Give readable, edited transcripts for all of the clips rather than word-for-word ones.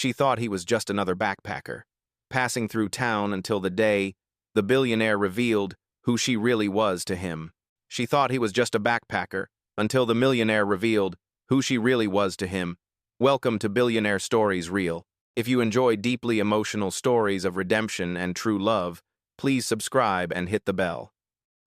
She thought he was just another backpacker, passing through town until the day the billionaire revealed who she really was to him. She thought he was just a backpacker until the millionaire revealed who she really was to him. Welcome to Billionaire Stories Real. If you enjoy deeply emotional stories of redemption and true love, please subscribe and hit the bell.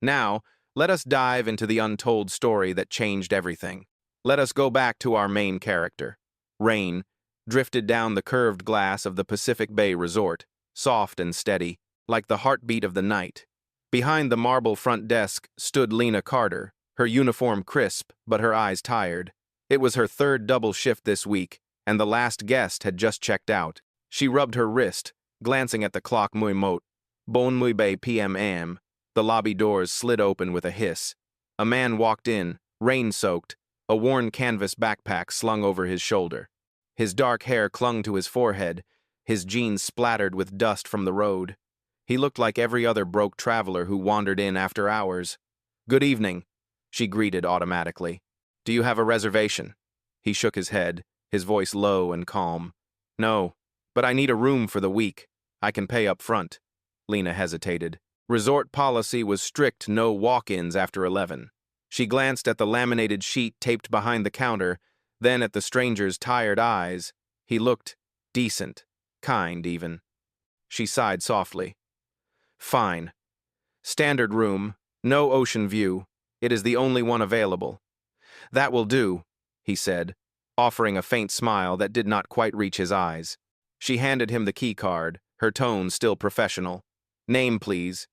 Now, let us dive into the untold story that changed everything. Let us go back to our main character. Rain drifted down the curved glass of the Pacific Bay Resort, soft and steady, like the heartbeat of the night. Behind the marble front desk stood Lena Carter, her uniform crisp but her eyes tired. It was her third double shift this week, and the last guest had just checked out. She rubbed her wrist, glancing at the clock. Muy mot. Bon muy bay PM. The lobby doors slid open with a hiss. A man walked in, rain-soaked, a worn canvas backpack slung over his shoulder. His dark hair clung to his forehead, his jeans splattered with dust from the road. He looked like every other broke traveler who wandered in after hours. "Good evening," she greeted automatically. "Do you have a reservation?" He shook his head, his voice low and calm. "No, but I need a room for the week. I can pay up front." Lena hesitated. Resort policy was strict: no walk-ins after 11. She glanced at the laminated sheet taped behind the counter, then at the stranger's tired eyes. He looked decent, kind even. She sighed softly. "Fine. Standard room, no ocean view. It is the only one available." "That will do," he said, offering a faint smile that did not quite reach his eyes. She handed him the key card, her tone still professional. "Name, please."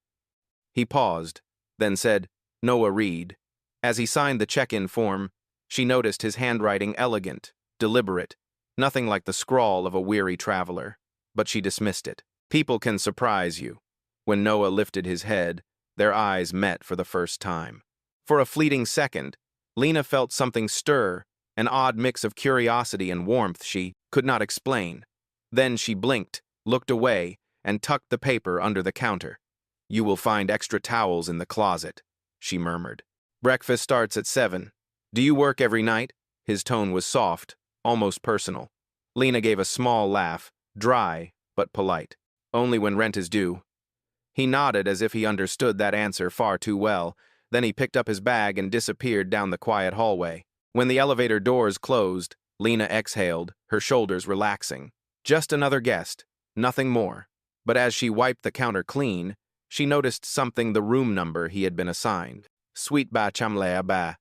He paused, then said, "Noah Reed." As he signed the check-in form, she noticed his handwriting elegant, deliberate, nothing like the scrawl of a weary traveler. But she dismissed it. People can surprise you. When Noah lifted his head, their eyes met for the first time. For a fleeting second, Lena felt something stir, an odd mix of curiosity and warmth she could not explain. Then she blinked, looked away, and tucked the paper under the counter. "You will find extra towels in the closet," she murmured. "Breakfast starts at 7. Do you work every night?" His tone was soft, almost personal. Lena gave a small laugh, dry but polite. "Only when rent is due." He nodded as if he understood that answer far too well. Then he picked up his bag and disappeared down the quiet hallway. When the elevator doors closed, Lena exhaled, her shoulders relaxing. Just another guest, nothing more. But as she wiped the counter clean, she noticed something: the room number he had been assigned. Suite ba chamlea ba.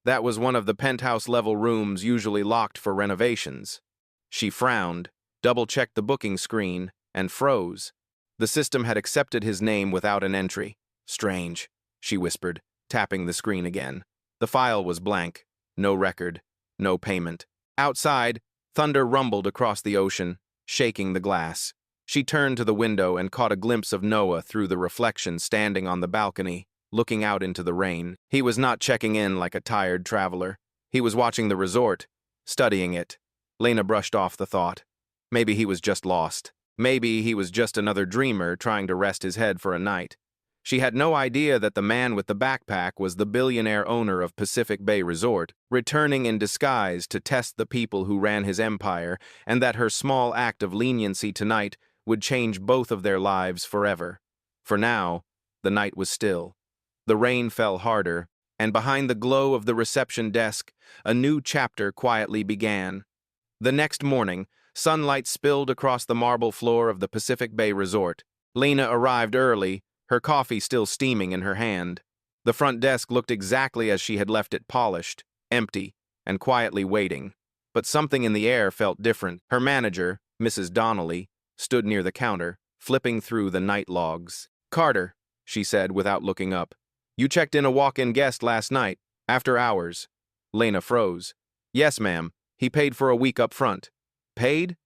That was one of the penthouse-level rooms usually locked for renovations. She frowned, double-checked the booking screen, and froze. The system had accepted his name without an entry. "Strange," she whispered, tapping the screen again. The file was blank. No record, no payment. Outside, thunder rumbled across the ocean, shaking the glass. She turned to the window and caught a glimpse of Noah through the reflection, standing on the balcony, looking out into the rain. He was not checking in like a tired traveler. He was watching the resort, studying it. Lena brushed off the thought. Maybe he was just lost. Maybe he was just another dreamer trying to rest his head for a night. She had no idea that the man with the backpack was the billionaire owner of Pacific Bay Resort, returning in disguise to test the people who ran his empire, and that her small act of leniency tonight would change both of their lives forever. For now, the night was still. The rain fell harder, and behind the glow of the reception desk, a new chapter quietly began. The next morning, sunlight spilled across the marble floor of the Pacific Bay Resort. Lena arrived early, her coffee still steaming in her hand. The front desk looked exactly as she had left it: polished, empty, and quietly waiting. But something in the air felt different. Her manager, Mrs. Donnelly, stood near the counter, flipping through the night logs. "Carter," she said without looking up, "you checked in a walk-in guest last night, after hours." Lena froze. "Yes, ma'am. He paid for a week up front." "Paid?"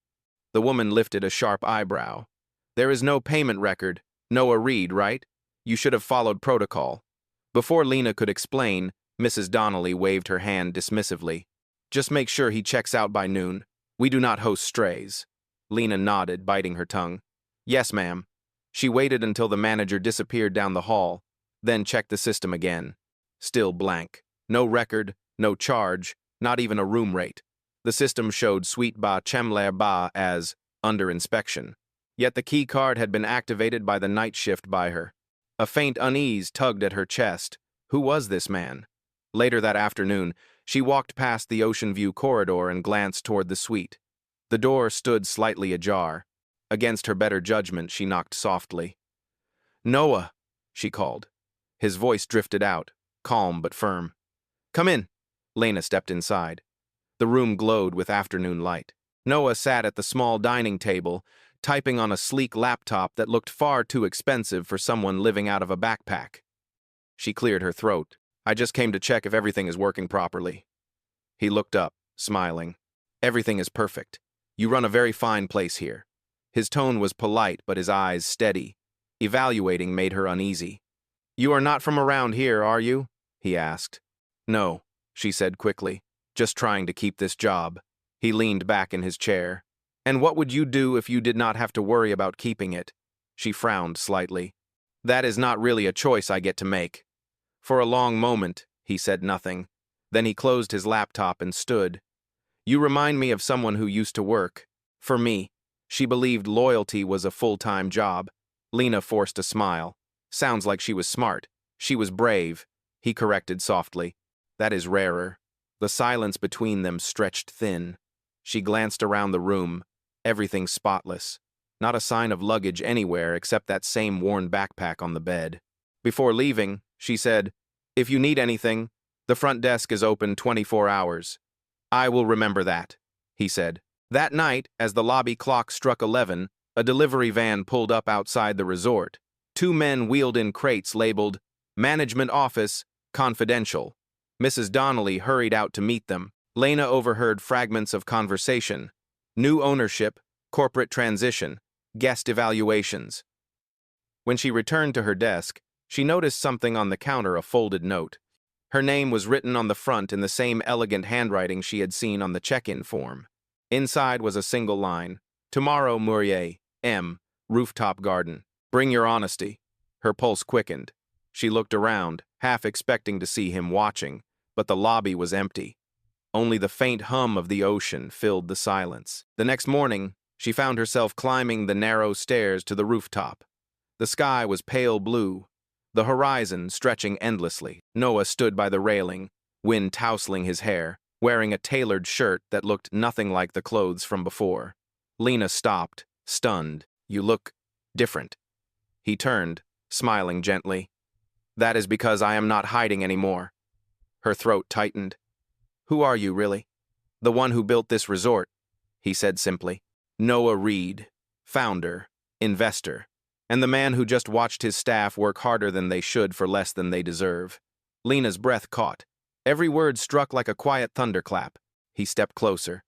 The woman lifted a sharp eyebrow. "There is no payment record. Noah Reed, right? You should have followed protocol." Before Lena could explain, Mrs. Donnelly waved her hand dismissively. "Just make sure he checks out by noon. We do not host strays." Lena nodded, biting her tongue. "Yes, ma'am." She waited until the manager disappeared down the hall, then checked the system again. Still blank. No record, no charge, not even a room rate. The system showed Suite Ba Chemler Ba as under inspection. Yet the key card had been activated by the night shift by her. A faint unease tugged at her chest. Who was this man? Later that afternoon, she walked past the Ocean View corridor and glanced toward the suite. The door stood slightly ajar. Against her better judgment, she knocked softly. "Noah," she called. His voice drifted out, calm but firm. "Come in." Lena stepped inside. The room glowed with afternoon light. Noah sat at the small dining table, typing on a sleek laptop that looked far too expensive for someone living out of a backpack. She cleared her throat. "I just came to check if everything is working properly." He looked up, smiling. "Everything is perfect. You run a very fine place here." His tone was polite, but his eyes steady. Evaluating made her uneasy. "You are not from around here, are you?" he asked. "No," she said quickly. "Just trying to keep this job." He leaned back in his chair. "And what would you do if you did not have to worry about keeping it?" She frowned slightly. "That is not really a choice I get to make." For a long moment, he said nothing. Then he closed his laptop and stood. "You remind me of someone who used to work. For me." She believed loyalty was a full-time job. Lena forced a smile. "Sounds like she was smart. She was brave," he corrected softly. "That is rarer." The silence between them stretched thin. She glanced around the room. Everything spotless. Not a sign of luggage anywhere except that same worn backpack on the bed. Before leaving, she said, "If you need anything, the front desk is open 24 hours. "I will remember that," he said. That night, as the lobby clock struck 11, a delivery van pulled up outside the resort. Two men wheeled in crates labeled, "Management Office, Confidential." Mrs. Donnelly hurried out to meet them. Lena overheard fragments of conversation. New ownership, corporate transition, guest evaluations. When she returned to her desk, she noticed something on the counter, a folded note. Her name was written on the front in the same elegant handwriting she had seen on the check-in form. Inside was a single line. "Tomorrow, Murier, M. Rooftop Garden. Bring your honesty." Her pulse quickened. She looked around, half expecting to see him watching, but the lobby was empty. Only the faint hum of the ocean filled the silence. The next morning, she found herself climbing the narrow stairs to the rooftop. The sky was pale blue, the horizon stretching endlessly. Noah stood by the railing, wind tousling his hair, wearing a tailored shirt that looked nothing like the clothes from before. Lena stopped, stunned. "You look different." He turned, smiling gently. "That is because I am not hiding anymore." Her throat tightened. "Who are you, really?" "The one who built this resort," he said simply. "Noah Reed, founder, investor, and the man who just watched his staff work harder than they should for less than they deserve." Lena's breath caught. Every word struck like a quiet thunderclap. He stepped closer.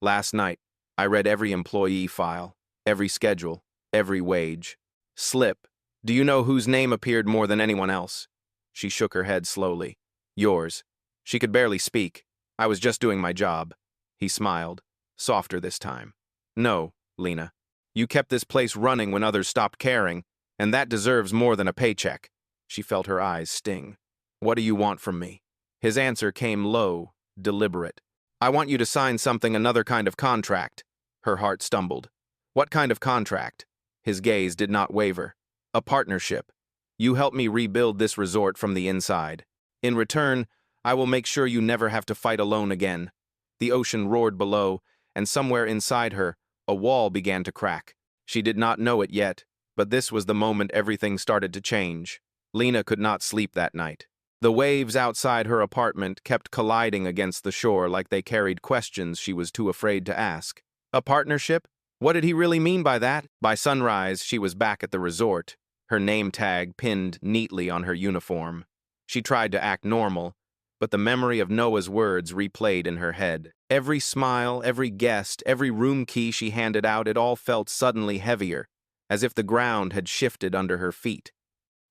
"Last night, I read every employee file, every schedule, every wage. Slip. Do you know whose name appeared more than anyone else?" She shook her head slowly. "Yours." She could barely speak. "I was just doing my job." He smiled, softer this time. "No, Lena. You kept this place running when others stopped caring, and that deserves more than a paycheck." She felt her eyes sting. "What do you want from me?" His answer came low, deliberate. "I want you to sign something, another kind of contract." Her heart stumbled. "What kind of contract?" His gaze did not waver. "A partnership. You help me rebuild this resort from the inside. In return, I will make sure you never have to fight alone again." The ocean roared below, and somewhere inside her, a wall began to crack. She did not know it yet, but this was the moment everything started to change. Lena could not sleep that night. The waves outside her apartment kept colliding against the shore like they carried questions she was too afraid to ask. A partnership? What did he really mean by that? By sunrise, she was back at the resort, her name tag pinned neatly on her uniform. She tried to act normal, but the memory of Noah's words replayed in her head. Every smile, every guest, every room key she handed out, it all felt suddenly heavier, as if the ground had shifted under her feet.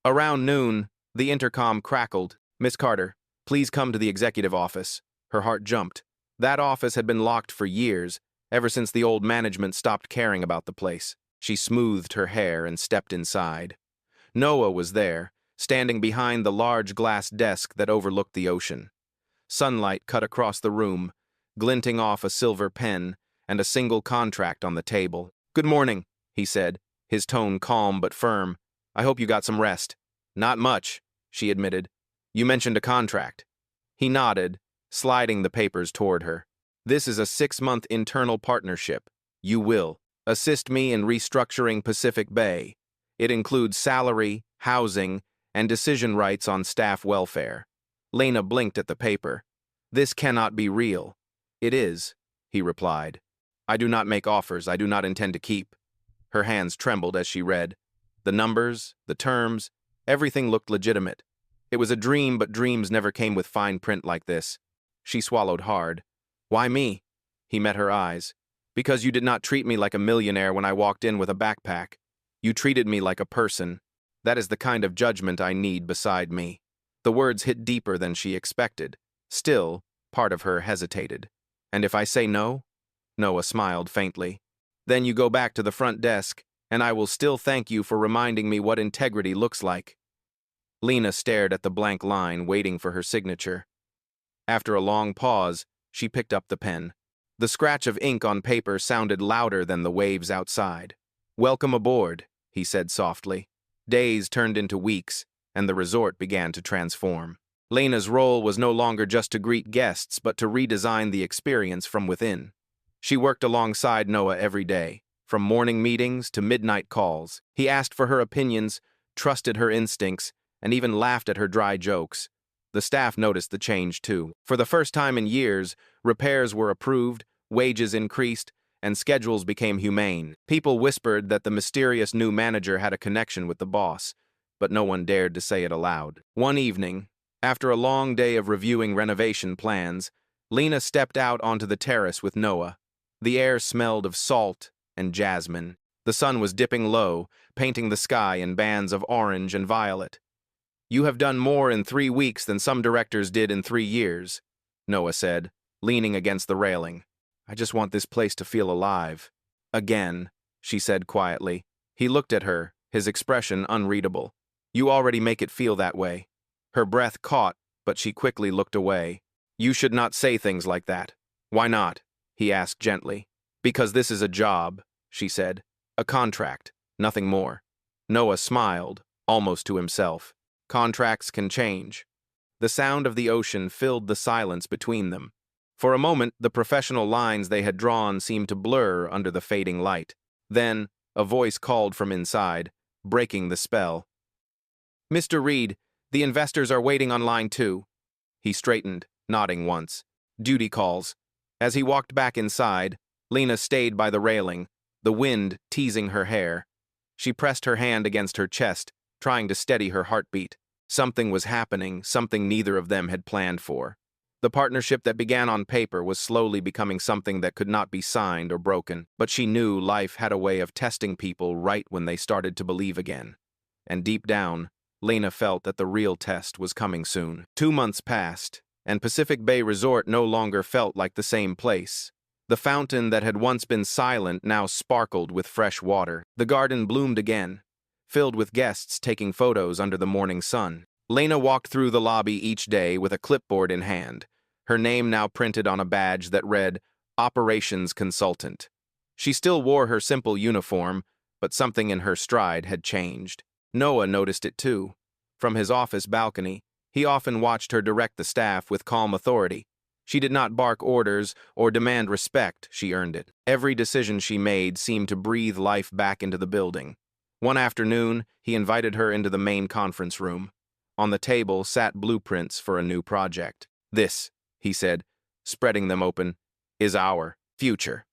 Around noon, the intercom crackled. "Miss Carter, please come to the executive office." Her heart jumped. That office had been locked for years, ever since the old management stopped caring about the place. She smoothed her hair and stepped inside. Noah was there, standing behind the large glass desk that overlooked the ocean. Sunlight cut across the room, glinting off a silver pen and a single contract on the table. "Good morning," he said, his tone calm but firm. "I hope you got some rest." "Not much," she admitted. "You mentioned a contract." He nodded, sliding the papers toward her. "This is a 6-month internal partnership. You will assist me in restructuring Pacific Bay. It includes salary, housing, and decision rights on staff welfare." Lena blinked at the paper. "This cannot be real." "It is," he replied. "I do not make offers I do not intend to keep." Her hands trembled as she read. The numbers, the terms, everything looked legitimate. It was a dream, but dreams never came with fine print like this. She swallowed hard. "Why me?" He met her eyes. "Because you did not treat me like a millionaire when I walked in with a backpack. You treated me like a person. That is the kind of judgment I need beside me." The words hit deeper than she expected. Still, part of her hesitated. "And if I say no?" Noah smiled faintly. "Then you go back to the front desk, and I will still thank you for reminding me what integrity looks like." Lena stared at the blank line, waiting for her signature. After a long pause, she picked up the pen. The scratch of ink on paper sounded louder than the waves outside. "Welcome aboard," he said softly. Days turned into weeks, and the resort began to transform. Lena's role was no longer just to greet guests, but to redesign the experience from within. She worked alongside Noah every day, from morning meetings to midnight calls. He asked for her opinions, trusted her instincts, and even laughed at her dry jokes. The staff noticed the change too. For the first time in years, repairs were approved, wages increased, and schedules became humane. People whispered that the mysterious new manager had a connection with the boss, but no one dared to say it aloud. One evening, after a long day of reviewing renovation plans, Lena stepped out onto the terrace with Noah. The air smelled of salt and jasmine. The sun was dipping low, painting the sky in bands of orange and violet. "You have done more in 3 weeks than some directors did in 3 years, Noah said, leaning against the railing. "I just want this place to feel alive." "Again," she said quietly. He looked at her, his expression unreadable. "You already make it feel that way." Her breath caught, but she quickly looked away. "You should not say things like that." "Why not?" he asked gently. "Because this is a job," she said. "A contract, nothing more." Noah smiled, almost to himself. "Contracts can change." The sound of the ocean filled the silence between them. For a moment, the professional lines they had drawn seemed to blur under the fading light. Then, a voice called from inside, breaking the spell. "Mr. Reed, the investors are waiting on line 2. He straightened, nodding once. "Duty calls." As he walked back inside, Lena stayed by the railing, the wind teasing her hair. She pressed her hand against her chest, trying to steady her heartbeat. Something was happening, something neither of them had planned for. The partnership that began on paper was slowly becoming something that could not be signed or broken, but she knew life had a way of testing people right when they started to believe again. And deep down, Lena felt that the real test was coming soon. 2 months passed, and Pacific Bay Resort no longer felt like the same place. The fountain that had once been silent now sparkled with fresh water. The garden bloomed again, filled with guests taking photos under the morning sun. Lena walked through the lobby each day with a clipboard in hand, her name now printed on a badge that read, Operations Consultant. She still wore her simple uniform, but something in her stride had changed. Noah noticed it too. From his office balcony, he often watched her direct the staff with calm authority. She did not bark orders or demand respect, she earned it. Every decision she made seemed to breathe life back into the building. One afternoon, he invited her into the main conference room. On the table sat blueprints for a new project. "This," he said, spreading them open, "is our future.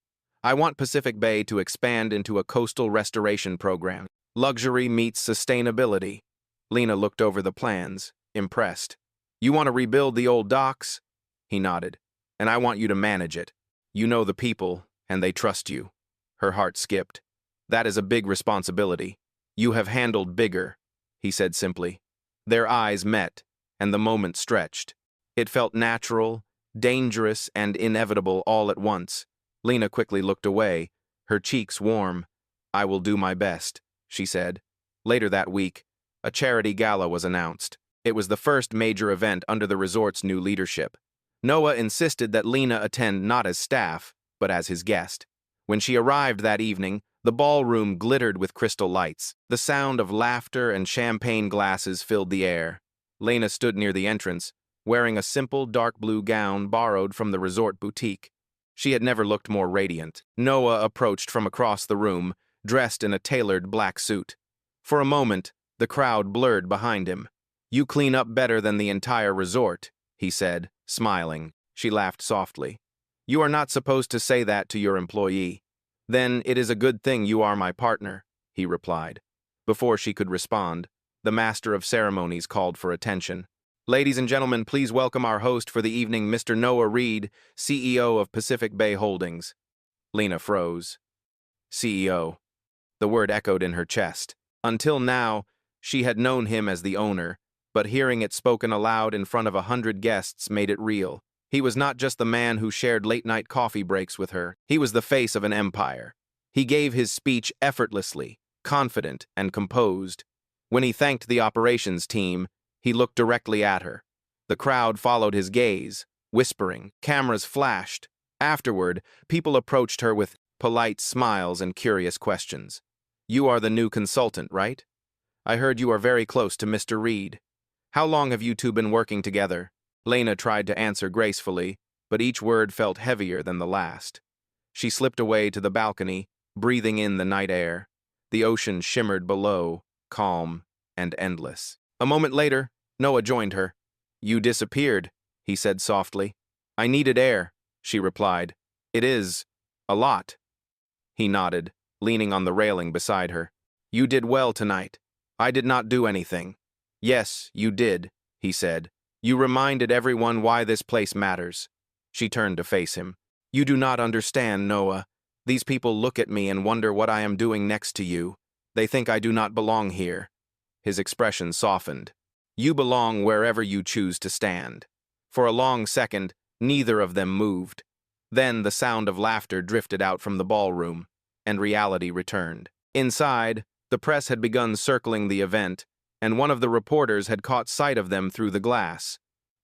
I want Pacific Bay to expand into a coastal restoration program. Luxury meets sustainability." Lena looked over the plans, impressed. "You want to rebuild the old docks?" He nodded. "And I want you to manage it. You know the people, and they trust you." Her heart skipped. "That is a big responsibility. You have handled bigger," he said simply. Their eyes met, and the moment stretched. It felt natural, dangerous, and inevitable all at once. Lena quickly looked away, her cheeks warm. "I will do my best," she said. Later that week, a charity gala was announced. It was the first major event under the resort's new leadership. Noah insisted that Lena attend not as staff, but as his guest. When she arrived that evening, the ballroom glittered with crystal lights. The sound of laughter and champagne glasses filled the air. Lena stood near the entrance, wearing a simple dark blue gown borrowed from the resort boutique. She had never looked more radiant. Noah approached from across the room, dressed in a tailored black suit. For a moment, the crowd blurred behind him. "You clean up better than the entire resort," he said, smiling. She laughed softly. "You are not supposed to say that to your employee." "Then it is a good thing you are my partner," he replied. Before she could respond, the master of ceremonies called for attention. "Ladies and gentlemen, please welcome our host for the evening, Mr. Noah Reed, CEO of Pacific Bay Holdings." Lena froze. CEO. The word echoed in her chest. Until now, she had known him as the owner, but hearing it spoken aloud in front of 100 guests made it real. He was not just the man who shared late-night coffee breaks with her. He was the face of an empire. He gave his speech effortlessly, confident and composed. When he thanked the operations team, he looked directly at her. The crowd followed his gaze, whispering. Cameras flashed. Afterward, people approached her with polite smiles and curious questions. "You are the new consultant, right? I heard you are very close to Mr. Reed. How long have you two been working together?" Lena tried to answer gracefully, but each word felt heavier than the last. She slipped away to the balcony, breathing in the night air. The ocean shimmered below, calm and endless. A moment later, Noah joined her. "You disappeared," he said softly. "I needed air," she replied. "It is a lot." He nodded, leaning on the railing beside her. "You did well tonight. I did not do anything." "Yes, you did," he said. "You reminded everyone why this place matters." She turned to face him. "You do not understand, Noah. These people look at me and wonder what I am doing next to you. They think I do not belong here." His expression softened. "You belong wherever you choose to stand." For a long second, neither of them moved. Then the sound of laughter drifted out from the ballroom, and reality returned. Inside, the press had begun circling the event, and one of the reporters had caught sight of them through the glass.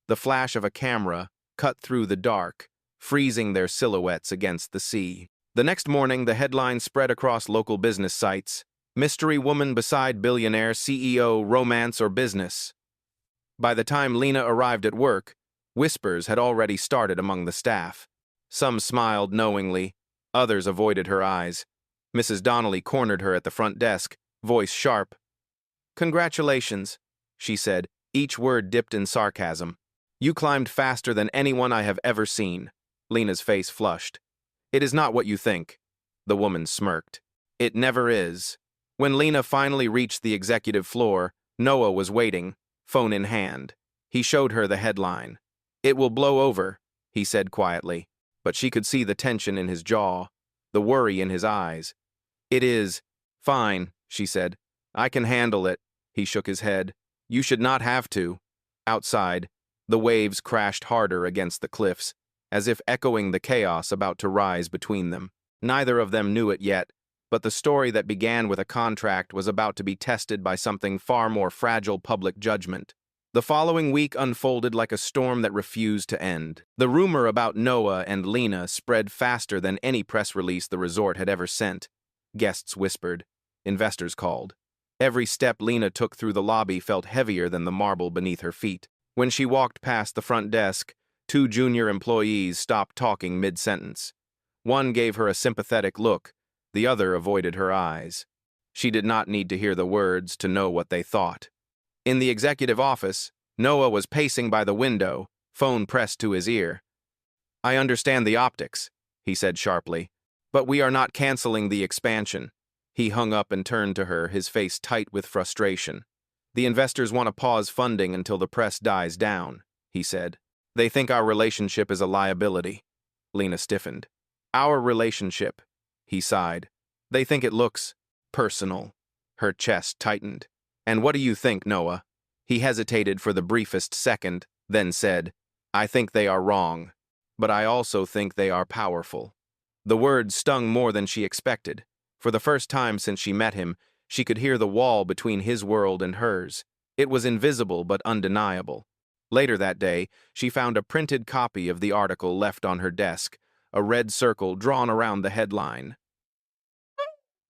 The flash of a camera cut through the dark, freezing their silhouettes against the sea. The next morning, the headline spread across local business sites. "Mystery woman beside billionaire CEO, romance or business." By the time Lena arrived at work, whispers had already started among the staff. Some smiled knowingly, others avoided her eyes. Mrs. Donnelly cornered her at the front desk, voice sharp. "Congratulations," she said, each word dipped in sarcasm. "You climbed faster than anyone I have ever seen." Lena's face flushed. "It is not what you think." The woman smirked. "It never is." When Lena finally reached the executive floor, Noah was waiting, phone in hand. He showed her the headline. "It will blow over," he said quietly, but she could see the tension in his jaw, the worry in his eyes. "It is fine," she said. "I can handle it." He shook his head. "You should not have to." Outside, the waves crashed harder against the cliffs, as if echoing the chaos about to rise between them. Neither of them knew it yet, but the story that began with a contract was about to be tested by something far more fragile: public judgment. The following week unfolded like a storm that refused to end. The rumor about Noah and Lena spread faster than any press release the resort had ever sent. Guests whispered. Investors called. Every step Lena took through the lobby felt heavier than the marble beneath her feet. When she walked past the front desk, two junior employees stopped talking mid-sentence. One gave her a sympathetic look, the other avoided her eyes. She did not need to hear the words to know what they thought. In the executive office, Noah was pacing by the window, phone pressed to his ear. "I understand the optics," he said sharply, "but we are not canceling the expansion." He hung up and turned to her, his face tight with frustration. "The investors want to pause funding until the press dies down," he said. "They think our relationship is a liability." Lena stiffened. "Our relationship," he sighed. "They think it looks personal." Her chest tightened. "And what do you think, Noah?" He hesitated for the briefest second, then said, "I think they are wrong, but I also think they are powerful." The words stung more than she expected. For the first time since she met him, she could hear the wall between his world and hers. It was invisible but undeniable. Later that day, she found a printed copy of the article left on her desk, a red circle drawn around the headline.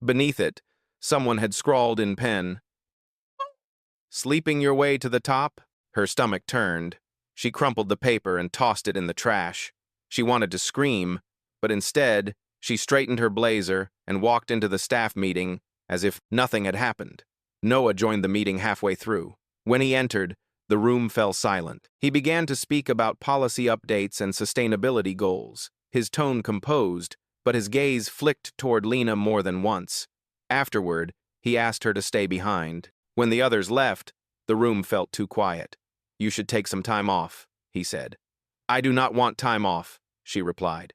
Beneath it, someone had scrawled in pen, "Sleeping your way to the top?" Her stomach turned. She crumpled the paper and tossed it in the trash. She wanted to scream, but instead, she straightened her blazer and walked into the staff meeting as if nothing had happened. Noah joined the meeting halfway through. When he entered, the room fell silent. He began to speak about policy updates and sustainability goals, his tone composed, but his gaze flicked toward Lena more than once. Afterward, he asked her to stay behind. When the others left, the room felt too quiet. "You should take some time off," he said. "I do not want time off," she replied.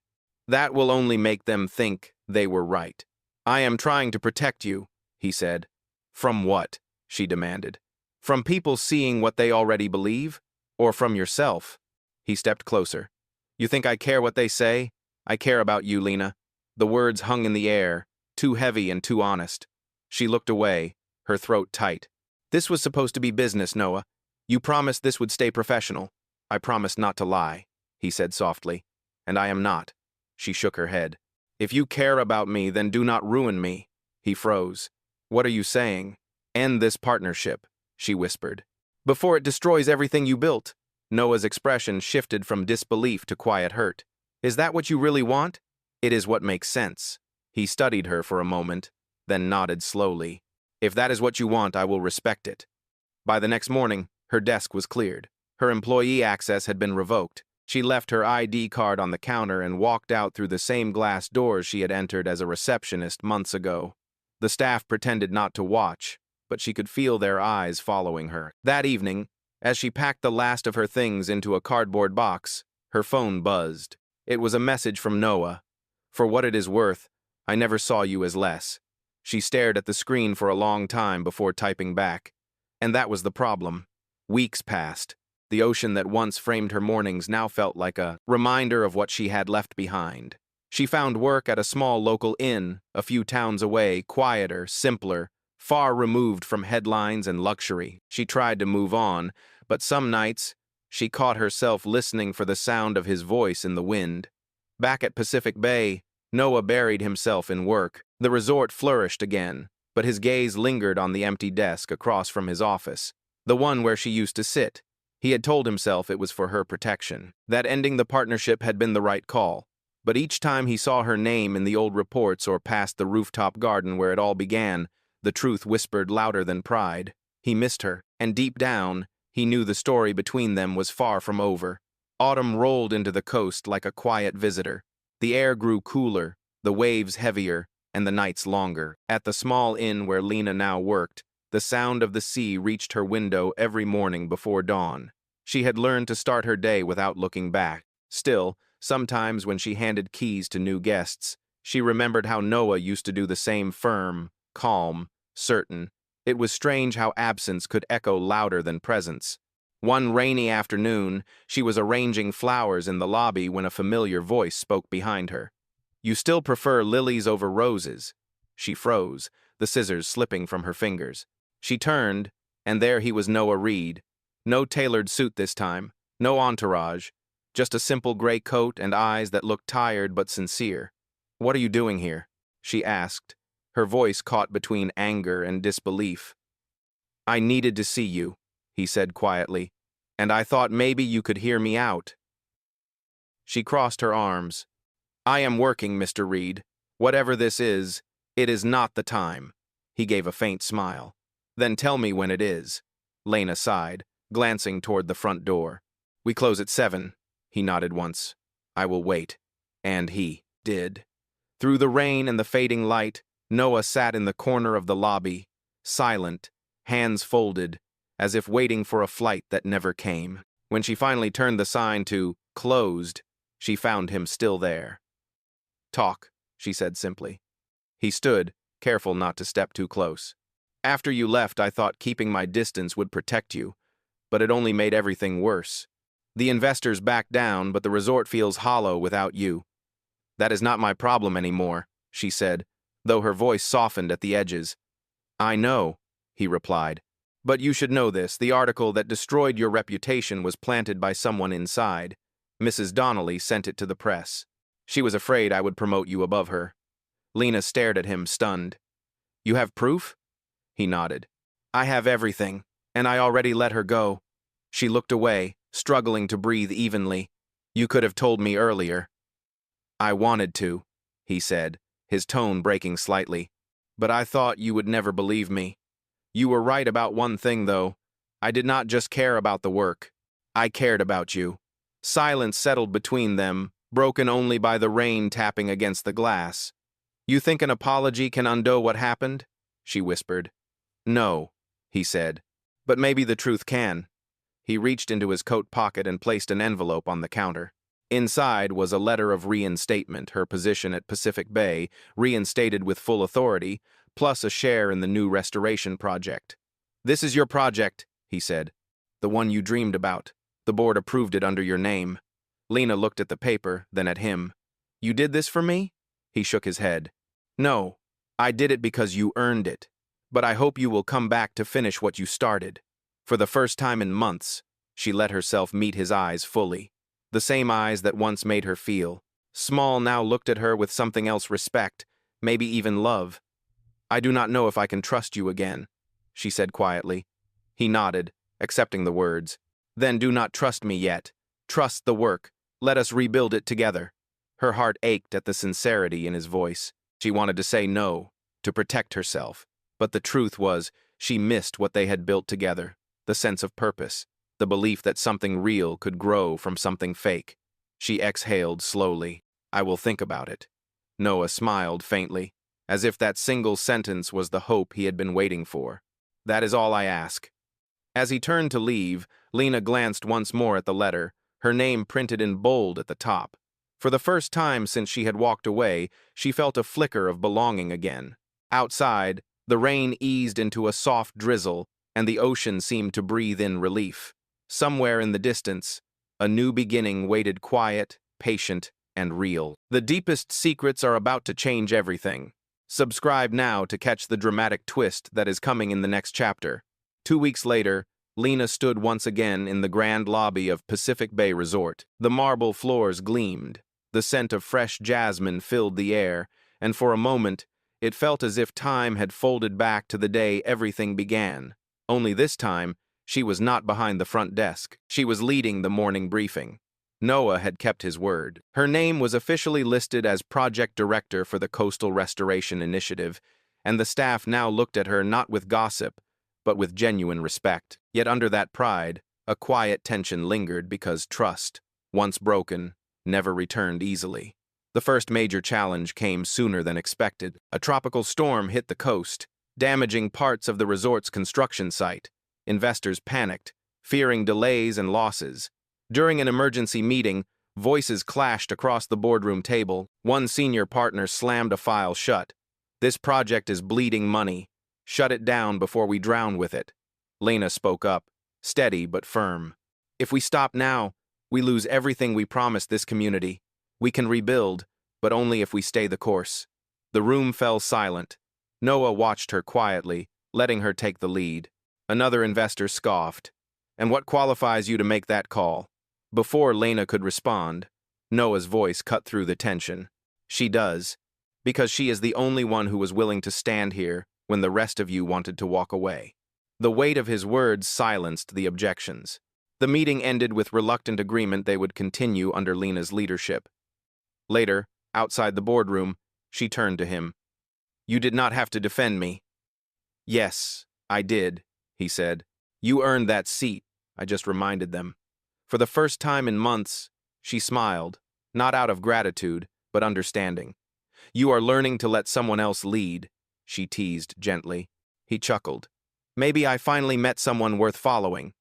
"That will only make them think they were right." "I am trying to protect you," he said. "From what?" she demanded. "From people seeing what they already believe? Or from yourself?" He stepped closer. "You think I care what they say? I care about you, Lena." The words hung in the air, too heavy and too honest. She looked away, her throat tight. "This was supposed to be business, Noah. You promised this would stay professional." "I promised not to lie," he said softly. "And I am not." She shook her head. "If you care about me, then do not ruin me." He froze. "What are you saying?" "End this partnership," she whispered. "Before it destroys everything you built." Noah's expression shifted from disbelief to quiet hurt. "Is that what you really want?" "It is what makes sense." He studied her for a moment, then nodded slowly. "If that is what you want, I will respect it." By the next morning, her desk was cleared. Her employee access had been revoked. She left her ID card on the counter and walked out through the same glass doors she had entered as a receptionist months ago. The staff pretended not to watch, but she could feel their eyes following her. That evening, as she packed the last of her things into a cardboard box, her phone buzzed. It was a message from Noah. "For what it is worth, I never saw you as less." She stared at the screen for a long time before typing back. And that was the problem. Weeks passed. The ocean that once framed her mornings now felt like a reminder of what she had left behind. She found work at a small local inn, a few towns away, quieter, simpler, far removed from headlines and luxury. She tried to move on, but some nights, she caught herself listening for the sound of his voice in the wind. Back at Pacific Bay, Noah buried himself in work. The resort flourished again, but his gaze lingered on the empty desk across from his office, the one where she used to sit. He had told himself it was for her protection, that ending the partnership had been the right call. But each time he saw her name in the old reports or passed the rooftop garden where it all began, the truth whispered louder than pride. He missed her, and deep down, he knew the story between them was far from over. Autumn rolled into the coast like a quiet visitor. The air grew cooler, the waves heavier, and the nights longer. At the small inn where Lena now worked, the sound of the sea reached her window every morning before dawn. She had learned to start her day without looking back. Still, sometimes when she handed keys to new guests, she remembered how Noah used to do the same, firm, calm, certain. It was strange how absence could echo louder than presence. One rainy afternoon, she was arranging flowers in the lobby when a familiar voice spoke behind her. "You still prefer lilies over roses." She froze, the scissors slipping from her fingers. She turned, and there he was, Noah Reed. No tailored suit this time, no entourage, just a simple gray coat and eyes that looked tired but sincere. "What are you doing here?" she asked, her voice caught between anger and disbelief. "I needed to see you," he said quietly, "and I thought maybe you could hear me out." She crossed her arms. "I am working, Mr. Reed. Whatever this is, it is not the time." He gave a faint smile. "Then tell me when it is." Lena sighed, glancing toward the front door. "We close at 7. He nodded once. "I will wait." And he did. Through the rain and the fading light, Noah sat in the corner of the lobby, silent, hands folded, as if waiting for a flight that never came. When she finally turned the sign to "closed," she found him still there. "Talk," she said simply. He stood, careful not to step too close. "After you left, I thought keeping my distance would protect you, but it only made everything worse. The investors backed down, but the resort feels hollow without you." "That is not my problem anymore," she said, though her voice softened at the edges. "I know," he replied. But you should know this. The article that destroyed your reputation was planted by someone inside. Mrs. Donnelly sent it to the press. She was afraid I would promote you above her. Lena stared at him, stunned. You have proof? He nodded. I have everything, and I already let her go. She looked away, struggling to breathe evenly. You could have told me earlier. I wanted to, he said, his tone breaking slightly. But I thought you would never believe me. You were right about one thing, though. I did not just care about the work. I cared about you. Silence settled between them, broken only by the rain tapping against the glass. You think an apology can undo what happened? She whispered. No, he said. But maybe the truth can. He reached into his coat pocket and placed an envelope on the counter. Inside was a letter of reinstatement, her position at Pacific Bay, reinstated with full authority, plus a share in the new restoration project. This is your project, he said. The one you dreamed about. The board approved it under your name. Lena looked at the paper, then at him. You did this for me? He shook his head. No, I did it because you earned it. But I hope you will come back to finish what you started. For the first time in months, she let herself meet his eyes fully. The same eyes that once made her feel. Small now looked at her with something else, respect, maybe even love. I do not know if I can trust you again, she said quietly. He nodded, accepting the words. Then do not trust me yet. Trust the work. Let us rebuild it together. Her heart ached at the sincerity in his voice. She wanted to say no, to protect herself. But the truth was, she missed what they had built together. The sense of purpose. The belief that something real could grow from something fake. She exhaled slowly. I will think about it. Noah smiled faintly, as if that single sentence was the hope he had been waiting for. That is all I ask. As he turned to leave, Lena glanced once more at the letter, her name printed in bold at the top. For the first time since she had walked away, she felt a flicker of belonging again. Outside, the rain eased into a soft drizzle, and the ocean seemed to breathe in relief. Somewhere in the distance, a new beginning waited, quiet, patient, and real. The deepest secrets are about to change everything. Subscribe now to catch the dramatic twist that is coming in the next chapter. 2 weeks later, Lena stood once again in the grand lobby of Pacific Bay Resort. The marble floors gleamed. The scent of fresh jasmine filled the air, and for a moment, it felt as if time had folded back to the day everything began. Only this time, she was not behind the front desk. She was leading the morning briefing. Noah had kept his word. Her name was officially listed as project director for the Coastal Restoration Initiative, and the staff now looked at her not with gossip, but with genuine respect. Yet under that pride, a quiet tension lingered because trust, once broken, never returned easily. The first major challenge came sooner than expected. A tropical storm hit the coast, damaging parts of the resort's construction site. Investors panicked, fearing delays and losses. During an emergency meeting, voices clashed across the boardroom table. One senior partner slammed a file shut. This project is bleeding money. Shut it down before we drown with it. Lena spoke up, steady but firm. If we stop now, we lose everything we promised this community. We can rebuild, but only if we stay the course. The room fell silent. Noah watched her quietly, letting her take the lead. Another investor scoffed. And what qualifies you to make that call? Before Lena could respond, Noah's voice cut through the tension. She does, because she is the only one who was willing to stand here when the rest of you wanted to walk away. The weight of his words silenced the objections. The meeting ended with reluctant agreement they would continue under Lena's leadership. Later, outside the boardroom, she turned to him. You did not have to defend me. Yes, I did, he said. You earned that seat, I just reminded them. For the first time in months, she smiled, not out of gratitude, but understanding. You are learning to let someone else lead, she teased gently. He chuckled. Maybe I finally met someone worth following.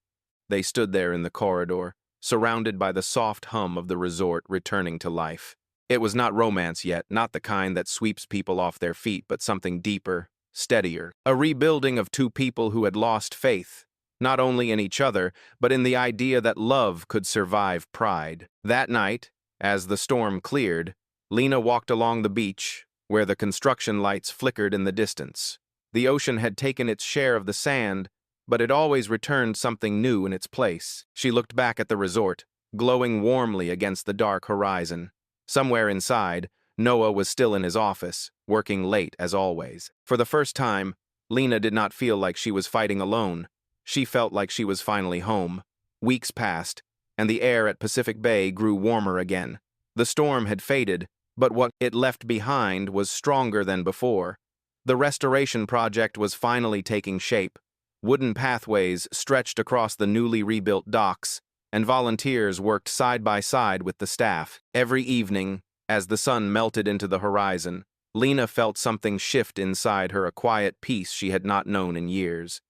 They stood there in the corridor, surrounded by the soft hum of the resort returning to life. It was not romance yet, not the kind that sweeps people off their feet, but something deeper, steadier. A rebuilding of two people who had lost faith, not only in each other, but in the idea that love could survive pride. That night, as the storm cleared, Lena walked along the beach, where the construction lights flickered in the distance. The ocean had taken its share of the sand, but it always returned something new in its place. She looked back at the resort, glowing warmly against the dark horizon. Somewhere inside, Noah was still in his office, working late as always. For the first time, Lena did not feel like she was fighting alone. She felt like she was finally home. Weeks passed, and the air at Pacific Bay grew warmer again. The storm had faded, but what it left behind was stronger than before. The restoration project was finally taking shape. Wooden pathways stretched across the newly rebuilt docks, and volunteers worked side by side with the staff. Every evening, as the sun melted into the horizon, Lena felt something shift inside her, a quiet peace she had not known in years.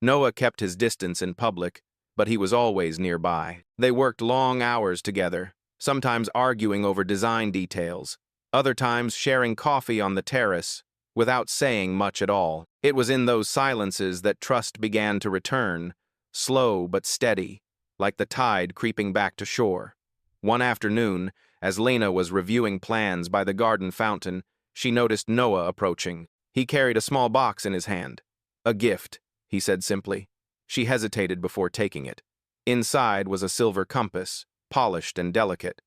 Noah kept his distance in public, but he was always nearby. They worked long hours together, sometimes arguing over design details, other times sharing coffee on the terrace, without saying much at all. It was in those silences that trust began to return, slow but steady, like the tide creeping back to shore. One afternoon, as Lena was reviewing plans by the garden fountain, she noticed Noah approaching. He carried a small box in his hand. "A gift," he said simply. She hesitated before taking it. Inside was a silver compass, polished and delicate.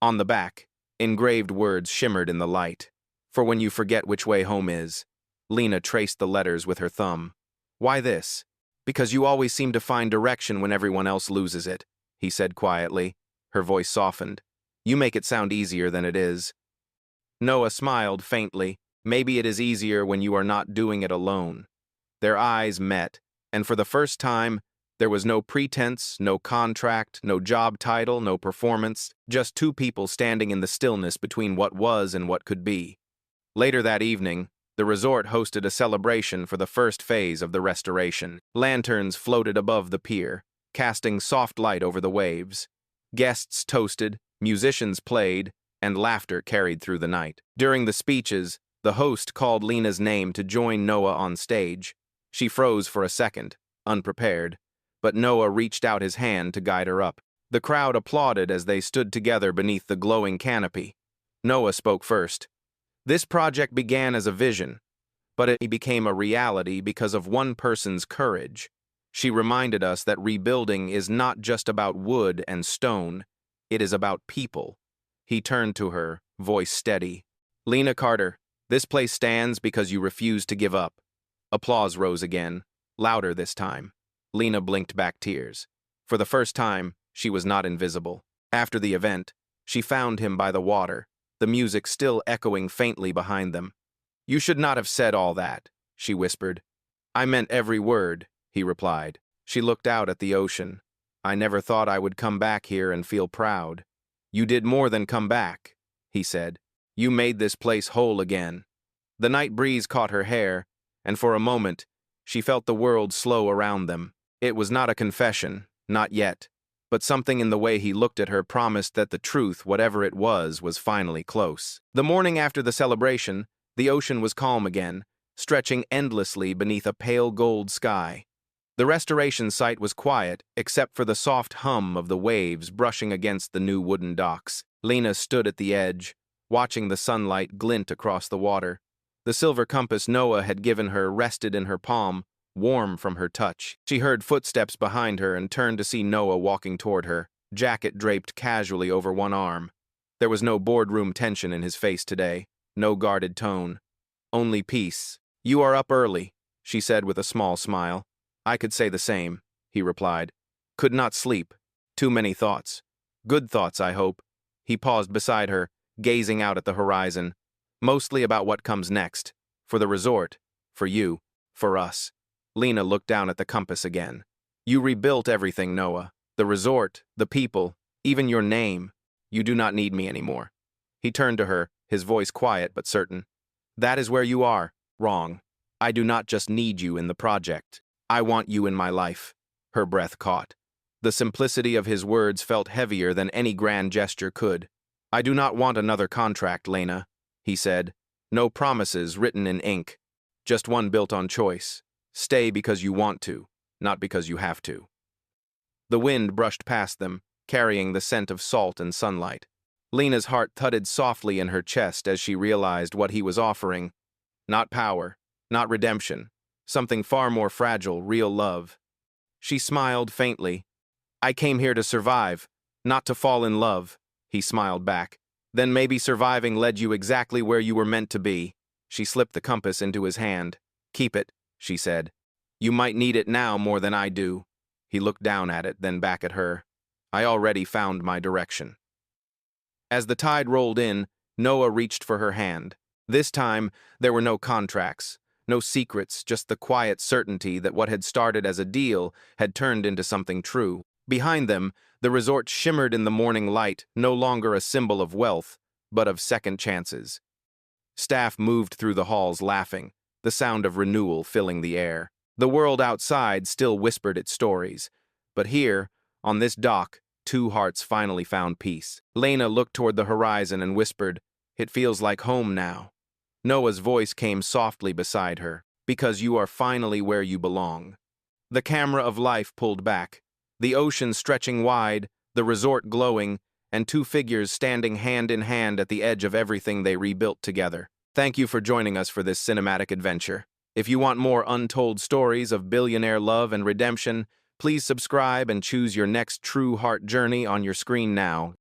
On the back, engraved words shimmered in the light. "For when you forget which way home is." Lena traced the letters with her thumb. "Why this?" "Because you always seem to find direction when everyone else loses it," he said quietly. Her voice softened. "You make it sound easier than it is." Noah smiled faintly. "Maybe it is easier when you are not doing it alone." Their eyes met, and for the first time, there was no pretense, no contract, no job title, no performance, just two people standing in the stillness between what was and what could be. Later that evening, the resort hosted a celebration for the first phase of the restoration. Lanterns floated above the pier, casting soft light over the waves. Guests toasted, musicians played, and laughter carried through the night. During the speeches, the host called Lena's name to join Noah on stage. She froze for a second, unprepared, but Noah reached out his hand to guide her up. The crowd applauded as they stood together beneath the glowing canopy. Noah spoke first. "This project began as a vision, but it became a reality because of one person's courage." She reminded us that rebuilding is not just about wood and stone, it is about people. He turned to her, voice steady. "Lena Carter, this place stands because you refused to give up." Applause rose again, louder this time. Lena blinked back tears. For the first time, she was not invisible. After the event, she found him by the water, the music still echoing faintly behind them. "You should not have said all that," she whispered. "I meant every word," he replied. She looked out at the ocean. "I never thought I would come back here and feel proud." "You did more than come back," he said. "You made this place whole again." The night breeze caught her hair, and for a moment, she felt the world slow around them. It was not a confession, not yet, but something in the way he looked at her promised that the truth, whatever it was finally close. The morning after the celebration, the ocean was calm again, stretching endlessly beneath a pale gold sky. The restoration site was quiet, except for the soft hum of the waves brushing against the new wooden docks. Lena stood at the edge, watching the sunlight glint across the water. The silver compass Noah had given her rested in her palm, warm from her touch. She heard footsteps behind her and turned to see Noah walking toward her, jacket draped casually over one arm. There was no boardroom tension in his face today, no guarded tone. Only peace. "You are up early," she said with a small smile. "I could say the same," he replied. "Could not sleep. Too many thoughts. Good thoughts, I hope." He paused beside her, gazing out at the horizon. "Mostly about what comes next. For the resort. For you. For us." Lena looked down at the compass again. "You rebuilt everything, Noah. The resort, the people, even your name. You do not need me anymore." He turned to her, his voice quiet but certain. "That is where you are. Wrong. I do not just need you in the project. I want you in my life." Her breath caught. The simplicity of his words felt heavier than any grand gesture could. "I do not want another contract, Lena," he said. "No promises written in ink. Just one built on choice. Stay because you want to, not because you have to." The wind brushed past them, carrying the scent of salt and sunlight. Lena's heart thudded softly in her chest as she realized what he was offering. Not power, not redemption. something far more fragile, real love. She smiled faintly. I came here to survive, not to fall in love, he smiled back. Then maybe surviving led you exactly where you were meant to be. She slipped the compass into his hand. Keep it, she said. You might need it now more than I do. He looked down at it, then back at her. I already found my direction. As the tide rolled in, Noah reached for her hand. This time, there were no contracts, no secrets, just the quiet certainty that what had started as a deal had turned into something true. Behind them, the resort shimmered in the morning light, no longer a symbol of wealth, but of second chances. Staff moved through the halls laughing, the sound of renewal filling the air. The world outside still whispered its stories, but here, on this dock, two hearts finally found peace. Lena looked toward the horizon and whispered, "It feels like home now." Noah's voice came softly beside her, "Because you are finally where you belong." The camera of life pulled back, the ocean stretching wide, the resort glowing, and two figures standing hand in hand at the edge of everything they rebuilt together. Thank you for joining us for this cinematic adventure. If you want more untold stories of billionaire love and redemption, please subscribe and choose your next true heart journey on your screen now.